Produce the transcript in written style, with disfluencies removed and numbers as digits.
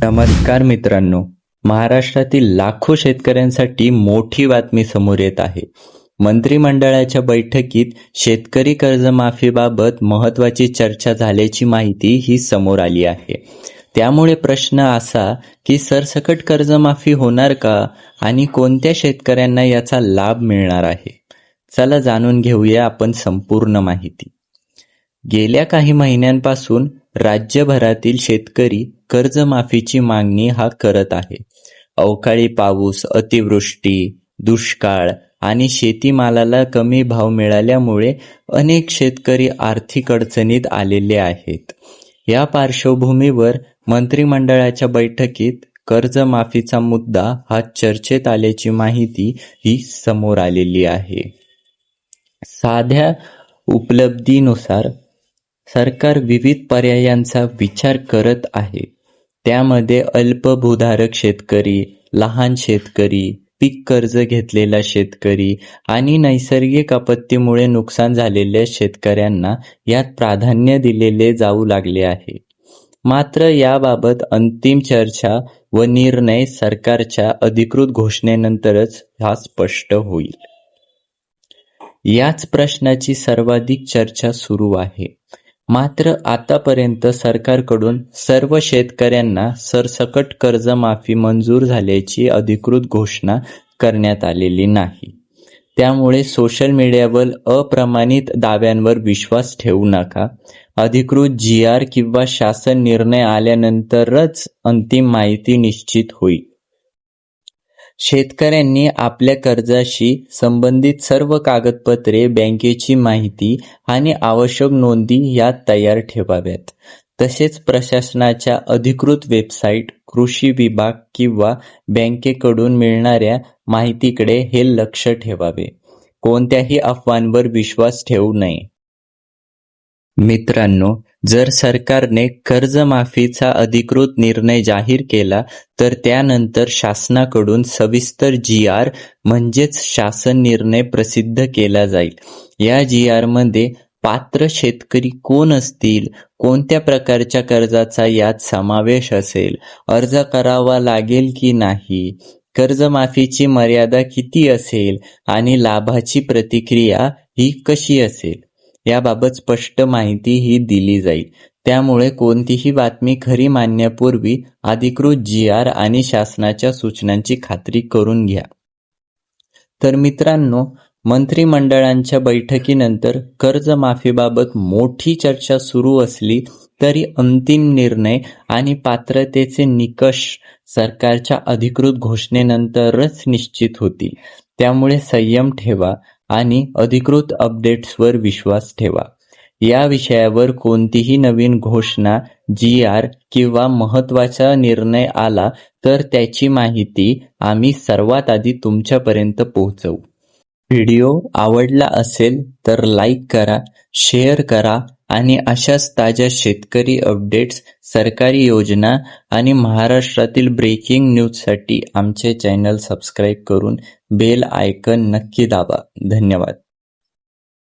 नमस्कार मित्रांनो, महाराष्ट्रातील लाखो शेतकऱ्यांसाठी मोठी बातमी समोर येत आहे. मंत्रिमंडळाच्या बैठकीत शेतकरी कर्जमाफीबाबत महत्त्वाची चर्चा झाल्याची माहिती ही समोर आली आहे. त्यामुळे प्रश्न असा की सरसकट कर्जमाफी होणार का आणि कोणत्या शेतकऱ्यांना याचा लाभ मिळणार आहे? चला जाणून घेऊया आपण संपूर्ण माहिती. गेल्या काही महिन्यांपासून राज्यभरातील शेतकरी कर्जमाफीची मागणी करत आहे. अवकाळी पाऊस, अतिवृष्टी, दुष्काळ आणि शेतीमालाला कमी भाव मिळाल्यामुळे अनेक शेतकरी आर्थिक अडचणीत आलेले आहेत. या पार्श्वभूमीवर मंत्रिमंडळाच्या बैठकीत कर्जमाफीचा मुद्दा चर्चेत आल्याची माहिती ही समोर आलेली आहे. साध्या उपलब्धीनुसार सरकार विविध पर्यायांचा विचार करत आहे. त्यामध्ये अल्पभूधारक शेतकरी, लहान शेतकरी, पीक कर्ज घेतलेला शेतकरी आणि नैसर्गिक आपत्तीमुळे नुकसान झालेल्या शेतकऱ्यांना यात प्राधान्य दिलेले जाऊ लागले आहे. मात्र याबाबत अंतिम चर्चा व निर्णय सरकारच्या अधिकृत घोषणेनंतरच स्पष्ट होईल. याच प्रश्नाची सर्वाधिक चर्चा सुरू आहे. मात्र आतापर्यंत सरकारकडून सर्व शेतकऱ्यांना सरसकट कर्जमाफी मंजूर झाल्याची अधिकृत घोषणा करण्यात आलेली नाही. त्यामुळे सोशल मीडियावर अप्रमाणित दाव्यांवर विश्वास ठेवू नका. अधिकृत GR किंवा शासन निर्णय आल्यानंतरच अंतिम माहिती निश्चित होईल. शेतकऱ्यांनी आपल्या कर्जाशी संबंधित सर्व कागदपत्रे, बँकेची माहिती आणि आवश्यक नोंदी यात तयार ठेवाव्यात. तसेच प्रशासनाच्या अधिकृत वेबसाईट, कृषी विभाग किंवा बँकेकडून मिळणाऱ्या माहितीकडे हे लक्ष ठेवावे. कोणत्याही अफवांवर विश्वास ठेवू नये. मित्रांनो, जर सरकारने कर्जमाफीचा अधिकृत निर्णय जाहीर केला तर त्यानंतर शासनाकडून सविस्तर GR म्हणजेच शासन निर्णय प्रसिद्ध केला जाईल. या GR मध्ये पात्र शेतकरी कोण असतील, कोणत्या प्रकारच्या कर्जाचा यात समावेश असेल, अर्ज करावा लागेल की नाही, कर्जमाफीची मर्यादा किती असेल आणि लाभाची प्रतिक्रिया ही कशी असेल याबाबत स्पष्ट माहिती ही दिली जाईल. त्यामुळे कोणतीही बातमी खरी मानण्यापूर्वी अधिकृत GR आणि शासनाच्या सूचनांची खात्री करून घ्या. तर मित्रांनो, मंत्रिमंडळांच्या बैठकीनंतर कर्जमाफीबाबत मोठी चर्चा सुरू असली तरी अंतिम निर्णय आणि पात्रतेचे निकष सरकारच्या अधिकृत घोषणेनंतरच निश्चित होतील. त्यामुळे संयम ठेवा आणि अधिकृत अपडेट्सवर विश्वास ठेवा. या विषयावर कोणतीही नवीन घोषणा, GR किंवा महत्त्वाचा निर्णय आला तर त्याची माहिती आम्ही सर्वात आधी तुमच्यापर्यंत पोहोचवू. व्हिडिओ आवडला असेल तर लाईक करा, शेअर करा आणि अशाच ताज्या शेतकरी अपडेट्स, सरकारी योजना आणि महाराष्ट्रातील ब्रेकिंग न्यूजसाठी आमचे चॅनल सबस्क्राईब करून बेल आयकॉन नक्की दाबा. धन्यवाद.